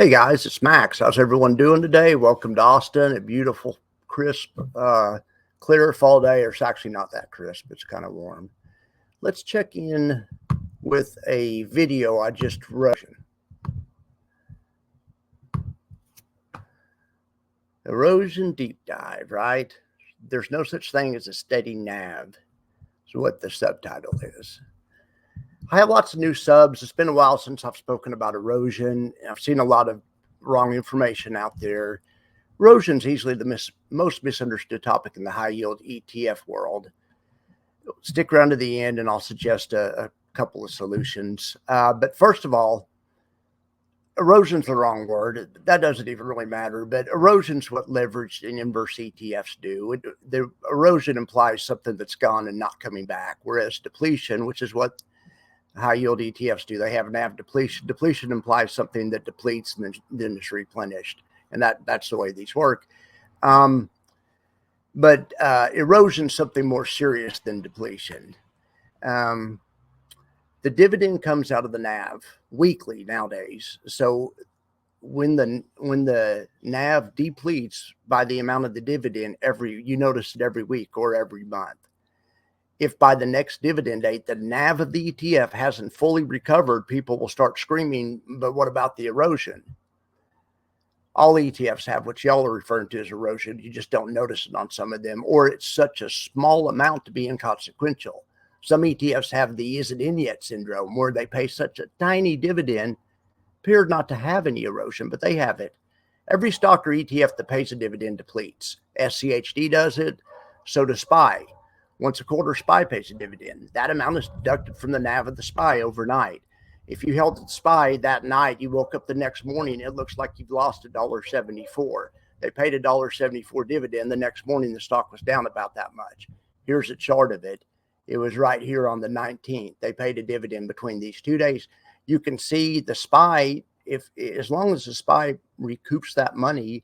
Hey guys, it's Max. How's everyone doing today? Welcome to Austin. A beautiful, crisp, clear fall day. Or it's actually not that crisp. It's kind of warm. Let's check in with a video I just wrote. Erosion deep dive, right? There's no such thing as a steady nav. So what the subtitle is. I have lots of new subs. It's been a while since I've spoken about erosion. I've seen a lot of wrong information out there. Erosion is easily the most misunderstood topic in the high yield ETF world. Stick around to the end and I'll suggest a couple of solutions. But first of all, erosion's the wrong word. That doesn't even really matter. But erosion's what leveraged and inverse ETFs do. The erosion implies something that's gone and not coming back, whereas depletion, which is what high yield ETFs do, they have NAV depletion. Depletion implies something that depletes and then is replenished, and that's the way these work. But erosion is something more serious than depletion. The dividend comes out of the NAV weekly nowadays. So when the NAV depletes by the amount of the dividend, you notice it every week or every month. If by the next dividend date, the NAV of the ETF hasn't fully recovered, people will start screaming, but what about the erosion? All ETFs have what y'all are referring to as erosion. You just don't notice it on some of them, or it's such a small amount to be inconsequential. Some ETFs have the is it in yet syndrome, where they pay such a tiny dividend, appear not to have any erosion, but they have it. Every stock or ETF that pays a dividend depletes. SCHD does it, so does SPY. Once a quarter, SPY pays a dividend. That amount is deducted from the NAV of the SPY overnight. If you held the SPY that night, you woke up the next morning, it looks like you've lost $1.74. They paid $1.74 dividend. The next morning, the stock was down about that much. Here's a chart of it. It was right here on the 19th. They paid a dividend between these 2 days. You can see the SPY, as long as the SPY recoups that money,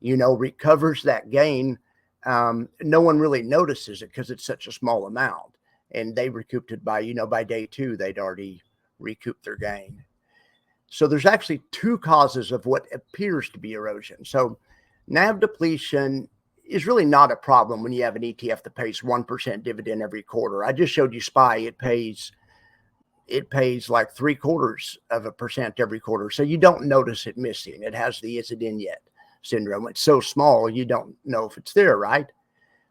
recovers that gain, no one really notices it because it's such a small amount, and they recouped it by day 2 they'd already recouped their gain. So there's actually two causes of what appears to be erosion. So NAV depletion is really not a problem when you have an ETF that pays 1% dividend every quarter. I just showed you SPY. It pays like 0.75% every quarter, so you don't notice it missing. It has the is it in yet syndrome. It's so small you don't know if it's there, right?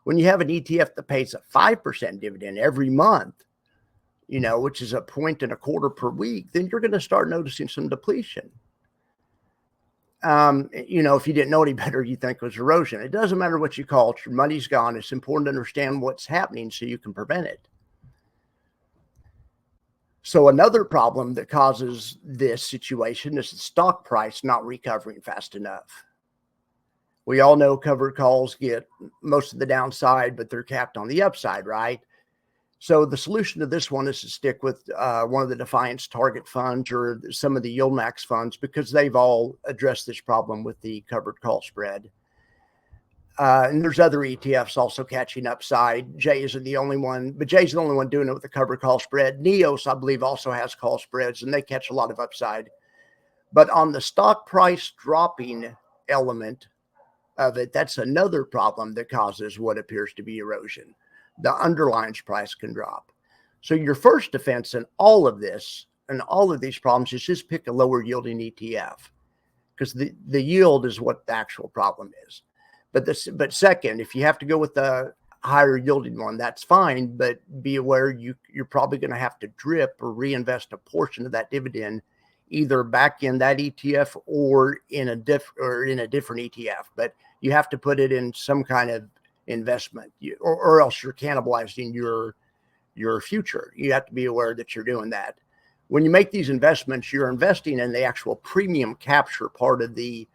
When you have an ETF that pays a 5% dividend every month, which is 1.25 per week, then you're going to start noticing some depletion. If you didn't know any better, you think it was erosion. It doesn't matter what you call it. Your money's gone. It's important to understand what's happening so you can prevent it. So another problem that causes this situation is the stock price not recovering fast enough. We all know covered calls get most of the downside, but they're capped on the upside, right? So the solution to this one is to stick with one of the Defiance target funds or some of the Yield Max funds, because they've all addressed this problem with the covered call spread. And there's other ETFs also catching upside. Jay isn't the only one, but Jay's the only one doing it with the covered call spread. Neos, I believe, also has call spreads, and they catch a lot of upside. But on the stock price dropping element of it, that's another problem that causes what appears to be erosion. The underlying price can drop. So your first defense in all of this and all of these problems is just pick a lower yielding ETF, because the yield is what the actual problem is. But second, if you have to go with the higher yielding one, that's fine, but be aware you're probably going to have to drip or reinvest a portion of that dividend either back in that ETF or in a different ETF. But you have to put it in some kind of investment, or else you're cannibalizing your future. You have to be aware that you're doing that. When you make these investments, you're investing in the actual premium capture part of the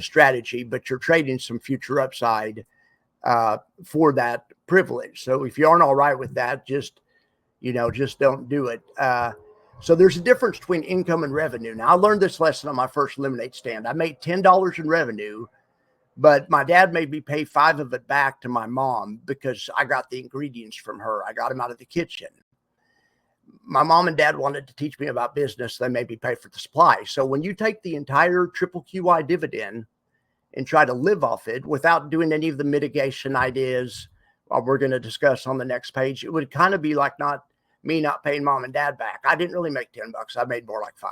strategy, but you're trading some future upside for that privilege. So if you aren't all right with that, just don't do it. So there's a difference between income and revenue. Now, I learned this lesson on my first lemonade stand. I made $10 in revenue, but my dad made me pay $5 of it back to my mom because I got the ingredients from her. I got them out of the kitchen. my mom and dad wanted to teach me about business. They made me pay for the supply. So when you take the entire triple QI dividend and try to live off it without doing any of the mitigation ideas we're going to discuss on the next page, it would kind of be like not paying mom and dad back. I didn't really make $10. I made more like $5.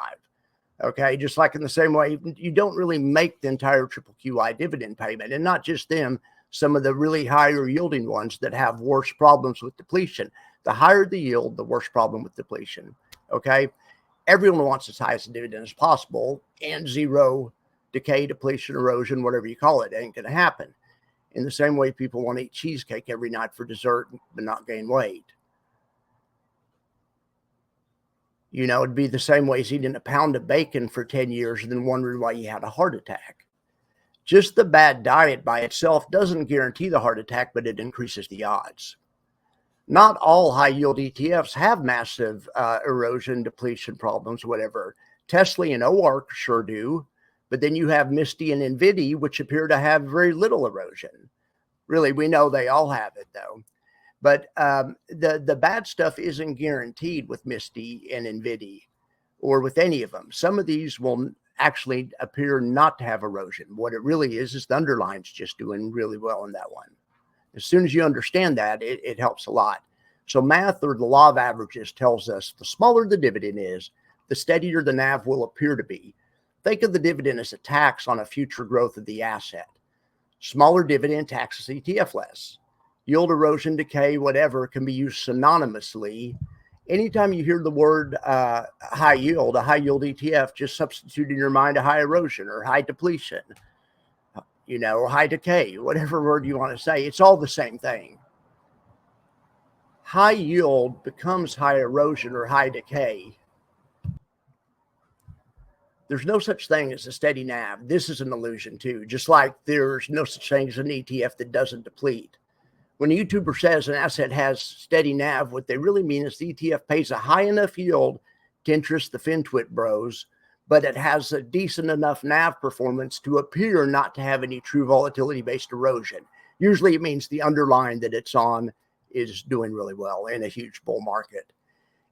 Okay. Just like in the same way, you don't really make the entire triple QI dividend payment, and not just them, some of the really higher yielding ones that have worse problems with depletion. The higher the yield, the worse problem with depletion. Okay. Everyone wants as high as a dividend as possible, and zero decay, depletion, erosion, whatever you call it, ain't going to happen. In the same way people want to eat cheesecake every night for dessert but not gain weight. You know, it'd be the same way as eating a pound of bacon for 10 years and then wondering why you had a heart attack. Just the bad diet by itself doesn't guarantee the heart attack, but it increases the odds. Not all high yield ETFs have massive erosion, depletion problems, whatever. Tesla and OARC sure do, but then you have Misty and NVIDIA, which appear to have very little erosion. Really, we know they all have it though. But the bad stuff isn't guaranteed with Misty and NVIDIA or with any of them. Some of these will actually appear not to have erosion. What it really is the underline's just doing really well in that one. As soon as you understand that, it helps a lot. So math, or the law of averages, tells us the smaller the dividend is, the steadier the NAV will appear to be. Think of the dividend as a tax on a future growth of the asset. Smaller dividend taxes ETF less. Yield, erosion, decay, whatever can be used synonymously. Anytime you hear the word high yield, a high yield ETF, just substitute in your mind a high erosion or high depletion, you know, or high decay, whatever word you want to say. It's all the same thing. High yield becomes high erosion or high decay. There's no such thing as a steady NAV. This is an illusion too, just like there's no such thing as an ETF that doesn't deplete. When a YouTuber says an asset has steady NAV, what they really mean is the ETF pays a high enough yield to interest the FinTwit bros, but it has a decent enough NAV performance to appear not to have any true volatility-based erosion. Usually it means the underlying that it's on is doing really well in a huge bull market.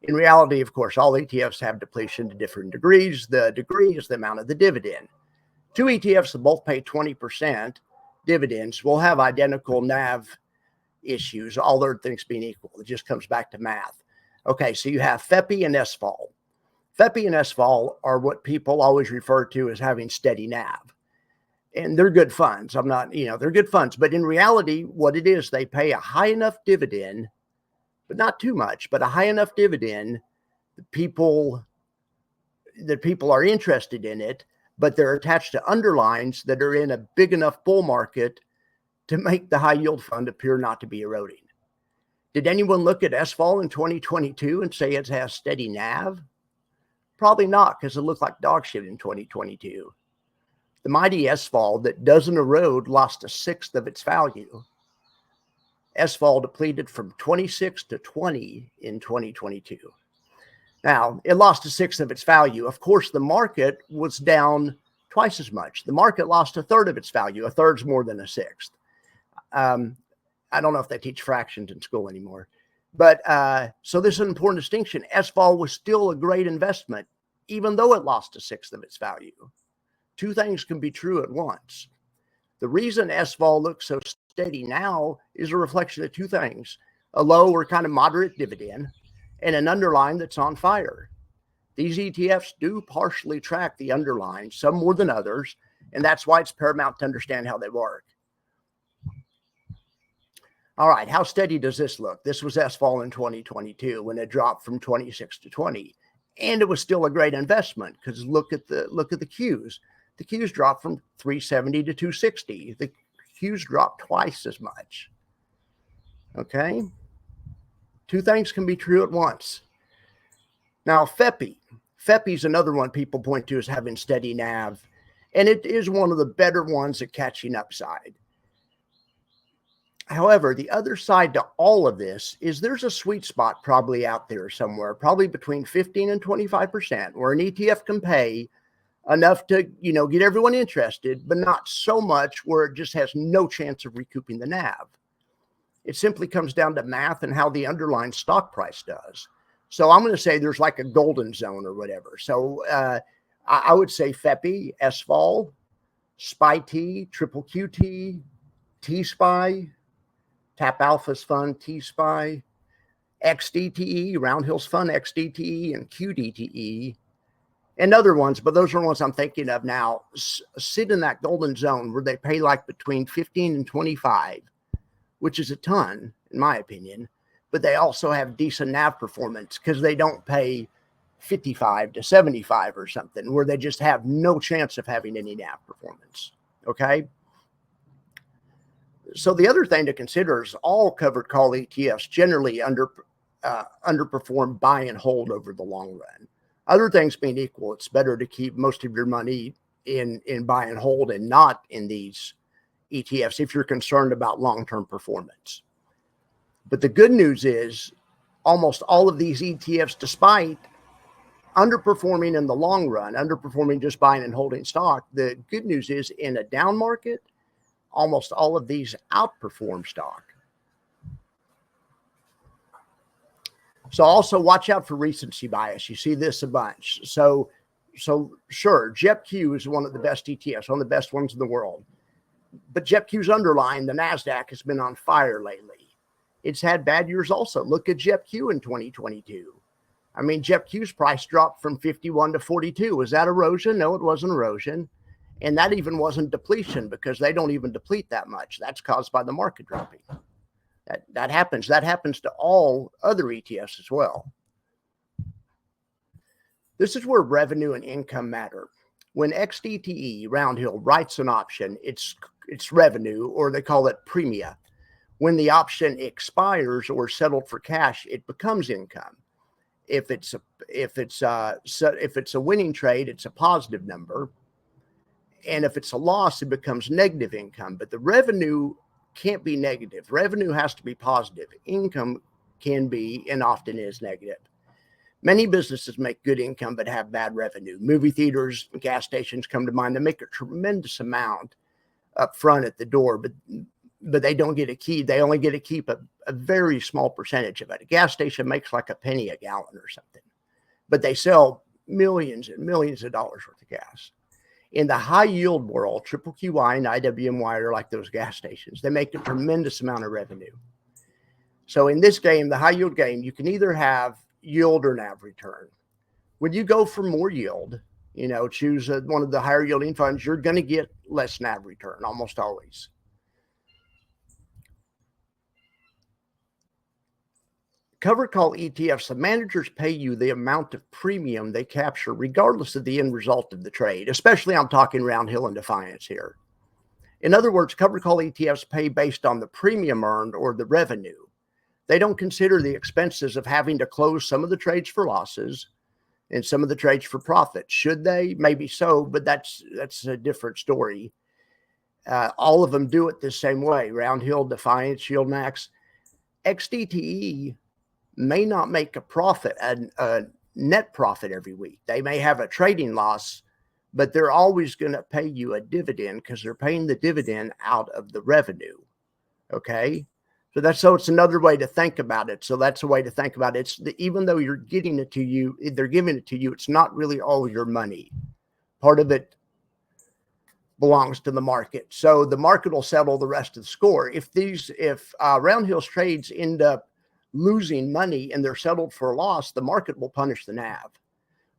In reality, of course, all ETFs have depletion to different degrees. The degree is the amount of the dividend. Two ETFs that both pay 20% dividends will have identical NAV issues, all other things being equal. It just comes back to math. Okay, so you have FEPI and SVOL. FEPI and SVOL are what people always refer to as having steady NAV. And they're good funds. I'm not, they're good funds. But in reality, what it is, they pay a high enough dividend, but not too much, but a high enough dividend that people are interested in it, but they're attached to underlines that are in a big enough bull market to make the high yield fund appear not to be eroding. Did anyone look at SVOL in 2022 and say it has steady NAV? Probably not, because it looked like dog shit in 2022. The mighty SVOL that doesn't erode lost a sixth of its value. SVOL depleted from 26 to 20 in 2022. Now, it lost a sixth of its value. Of course, the market was down twice as much. The market lost a third of its value. A third's more than a sixth. I don't know if they teach fractions in school anymore. But so this is an important distinction. SVOL was still a great investment, even though it lost a sixth of its value. Two things can be true at once. The reason SVOL looks so steady now is a reflection of two things: a low or kind of moderate dividend and an underlying that's on fire. These ETFs do partially track the underlying, some more than others, and that's why it's paramount to understand how they work. All right, how steady does this look? This was SVOL in 2022 when it dropped from 26 to 20, and it was still a great investment because look at the Qs. The Qs dropped from 370 to 260. The Qs dropped twice as much. Okay, two things can be true at once. Now, FEPI is another one people point to as having steady NAV, and it is one of the better ones at catching upside. However, the other side to all of this is there's a sweet spot probably out there somewhere, probably between 15 and 25%, where an ETF can pay enough to, get everyone interested, but not so much where it just has no chance of recouping the NAV. It simply comes down to math and how the underlying stock price does. So I'm going to say there's like a golden zone or whatever. So I would say FEPI, SVOL, SPY-T, Triple QT, T-SPY, Tap Alpha's Fund, T-SPY, XDTE, Round Hill's Fund, XDTE, and QDTE, and other ones, but those are the ones I'm thinking of now, sit in that golden zone where they pay like between 15 and 25, which is a ton, in my opinion, but they also have decent NAV performance because they don't pay 55 to 75 or something, where they just have no chance of having any NAV performance. Okay. So the other thing to consider is all covered call ETFs generally underperform buy and hold over the long run. Other things being equal, it's better to keep most of your money in buy and hold and not in these ETFs if you're concerned about long-term performance. But the good news is almost all of these ETFs, despite underperforming in the long run, underperforming just buying and holding stock, the good news is in a down market, almost all of these outperform stock. So also watch out for recency bias. You see this a bunch. So sure, JEPQ is one of the best ETFs, one of the best ones in the world. But JEPQ's underlying, the NASDAQ, has been on fire lately. It's had bad years also. Look at JEPQ in 2022. I mean, JEPQ's price dropped from 51 to 42. Was that erosion? No, it wasn't erosion. And that even wasn't depletion because they don't even deplete that much. That's caused by the market dropping. That happens. That happens to all other ETFs as well. This is where revenue and income matter. When XDTE, Round Hill, writes an option, it's revenue, or they call it premia. When the option expires or settled for cash, it becomes income. If it's a winning trade, it's a positive number. And if it's a loss, it becomes negative income. But the revenue can't be negative. Revenue has to be positive. Income can be and often is negative. Many businesses make good income but have bad revenue. Movie theaters, gas stations come to mind. They make a tremendous amount up front at the door, but they don't get a key. They only get to keep a very small percentage of it. A gas station makes like a penny a gallon or something, but they sell millions and millions of dollars worth of gas. In the high yield world, Triple QI and IWMY are like those gas stations. They make a tremendous amount of revenue. So in this game, the high yield game, you can either have yield or NAV return. When you go for more yield, choose one of the higher yielding funds, you're going to get less NAV return almost always. Covered call ETFs, the managers pay you the amount of premium they capture regardless of the end result of the trade. Especially I'm talking Round Hill and Defiance here. In other words, covered call ETFs pay based on the premium earned or the revenue. They don't consider the expenses of having to close some of the trades for losses and some of the trades for profit. Should they? Maybe so, but that's a different story. All of them do it the same way. Round Hill, Defiance, Yield Max. XDTE may not make a profit, a net profit every week. They may have a trading loss, but they're always going to pay you a dividend because they're paying the dividend out of the revenue. Okay. So it's another way to think about it. So that's a way to think about it. Even though you're getting it to you, they're giving it to you, it's not really all your money. Part of it belongs to the market. So the market will settle the rest of the score. If Round Hill's trades end up losing money and they're settled for a loss, the market will punish the NAV.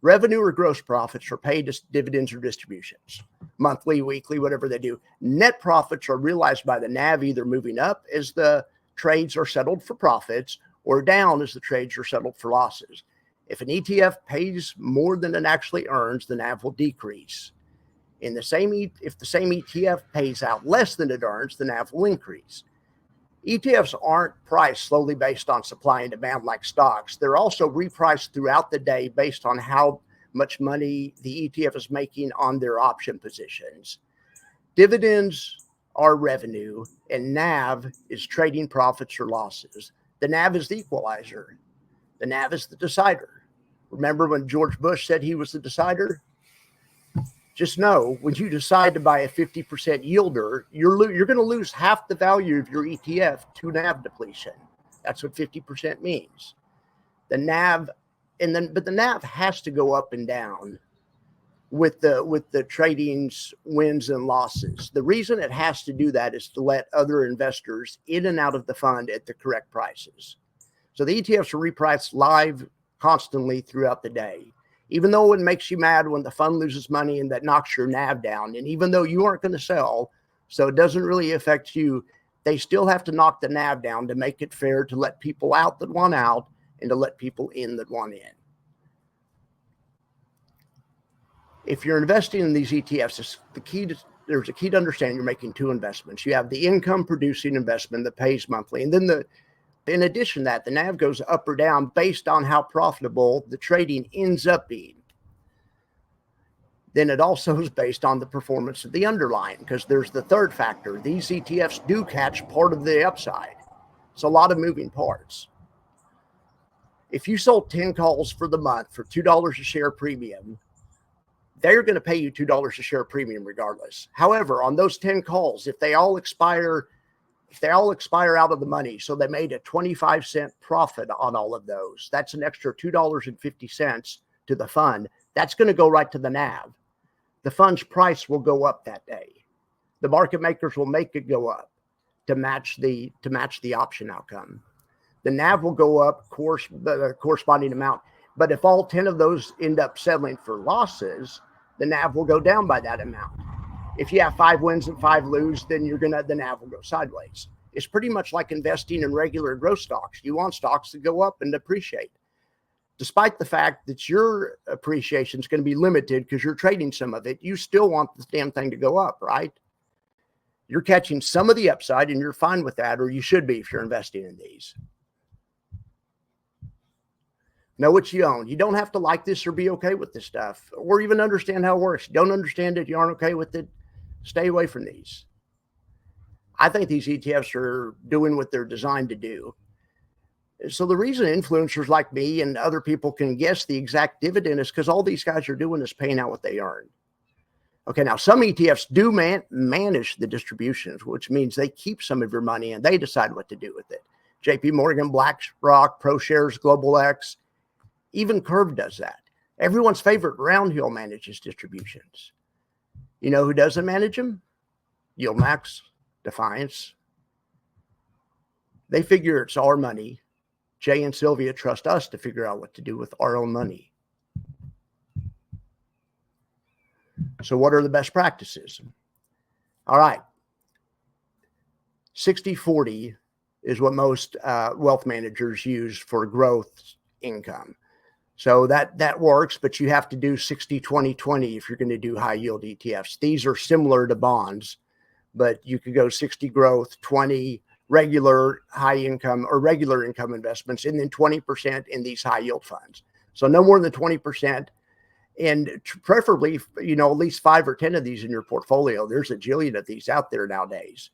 Revenue or gross profits are paid as dividends or distributions, monthly, weekly, whatever they do. Net profits are realized by the NAV, either moving up as the trades are settled for profits or down as the trades are settled for losses. If an ETF pays more than it actually earns, the NAV will decrease. If the same ETF pays out less than it earns, the NAV will increase. ETFs aren't priced slowly based on supply and demand like stocks. They're also repriced throughout the day based on how much money the ETF is making on their option positions. Dividends are revenue, and NAV is trading profits or losses. The NAV is the equalizer. The NAV is the decider. Remember when George Bush said he was the decider? Just know, when you decide to buy a 50% yielder, you're going to lose half the value of your ETF to NAV depletion. That's what 50% means. The NAV, but the NAV has to go up and down with the trading's wins and losses. The reason it has to do that is to let other investors in and out of the fund at the correct prices. So the ETFs are repriced live constantly throughout the day. Even though it makes you mad when the fund loses money and that knocks your NAV down, and even though you aren't going to sell, so it doesn't really affect you, they still have to knock the NAV down to make it fair to let people out that want out and to let people in that want in. If you're investing in these ETFs, there's a key to understand you're making two investments. You have the income producing investment that pays monthly. And then in addition to that, the NAV goes up or down based on how profitable the trading ends up being. Then it also is based on the performance of the underlying, because there's the third factor. These ETFs do catch part of the upside. It's a lot of moving parts. If you sold 10 calls for the month for $2 a share premium, they're going to pay you $2 a share premium regardless. However, on those 10 calls, if they all expire out of the money, so they made a 25-cent profit on all of those, that's an extra $2.50 to the fund. That's going to go right to the NAV. The fund's price will go up that day. The market makers will make it go up to match the option outcome. The NAV will go up, the corresponding amount. But if all 10 of those end up settling for losses, the NAV will go down by that amount. If you have 5 wins and 5 lose, then the NAV will go sideways. It's pretty much like investing in regular growth stocks. You want stocks to go up and appreciate. Despite the fact that your appreciation is going to be limited because you're trading some of it, you still want the damn thing to go up, right? You're catching some of the upside and you're fine with that, or you should be if you're investing in these. Know what you own. You don't have to like this or be okay with this stuff or even understand how it works. You don't understand it, you aren't okay with it, stay away from these. I think these ETFs are doing what they're designed to do. So the reason influencers like me and other people can guess the exact dividend is because all these guys are doing is paying out what they earn. Okay, now some ETFs do manage the distributions, which means they keep some of your money and they decide what to do with it. JP Morgan, BlackRock, ProShares, Global X, even Curve does that. Everyone's favorite Roundhill manages distributions. You know who doesn't manage them? YieldMax, Defiance. They figure it's our money. Jay and Sylvia trust us to figure out what to do with our own money. So what are the best practices? All right. 60-40 is what most wealth managers use for growth income. So that works, but you have to do 60-20-20 if you're going to do high yield ETFs. These are similar to bonds, but you could go 60 growth, 20 regular high income or regular income investments, and then 20% in these high yield funds. So no more than 20%. And preferably, at least 5 or 10 of these in your portfolio. There's a jillion of these out there nowadays.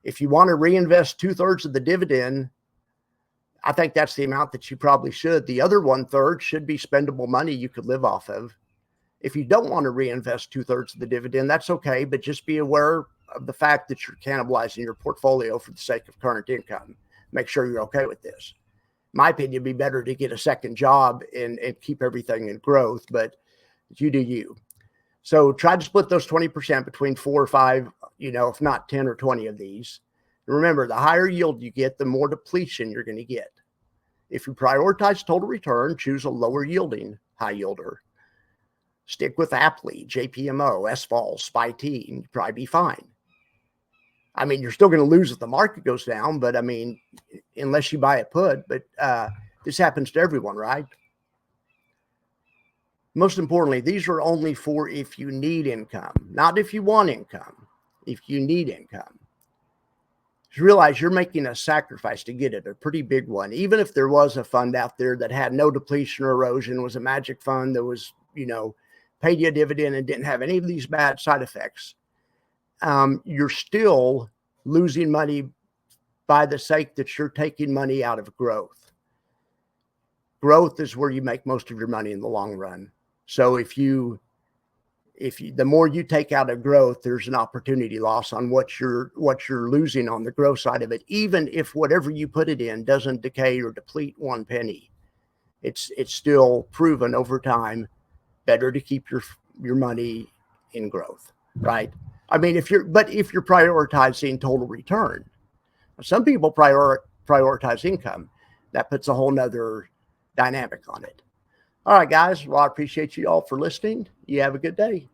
If you want to reinvest 2/3 of the dividend, I think that's the amount that you probably should. The other 1/3 should be spendable money you could live off of. If you don't want to reinvest 2/3 of the dividend, that's okay, but just be aware of the fact that you're cannibalizing your portfolio for the sake of current income. Make sure you're okay with this. In my opinion, it'd be better to get a second job and keep everything in growth, but you do you. So try to split those 20% between 4 or 5, if not 10 or 20 of these. Remember, the higher yield you get, the more depletion you're going to get. If you prioritize total return, choose a lower yielding high yielder. Stick with Apley, JPMO, SVOL, SPY-T, and you'll probably be fine. I mean, you're still going to lose if the market goes down, but unless you buy a put, but this happens to everyone, right? Most importantly, these are only for if you need income, not if you want income, if you need income. Just realize you're making a sacrifice to get it, a pretty big one. Even if there was a fund out there that had no depletion or erosion, was a magic fund that was, paid you a dividend and didn't have any of these bad side effects, you're still losing money by the sake that you're taking money out of growth. Growth is where you make most of your money in the long run. So if the more you take out of growth, there's an opportunity loss on what you're losing on the growth side of it, even if whatever you put it in doesn't decay or deplete 1 penny. it's still proven over time better to keep your money in growth, right? I mean, if you're prioritizing total return, some people prioritize income. That puts a whole nother dynamic on it. All right, guys. Well, I appreciate you all for listening. You have a good day.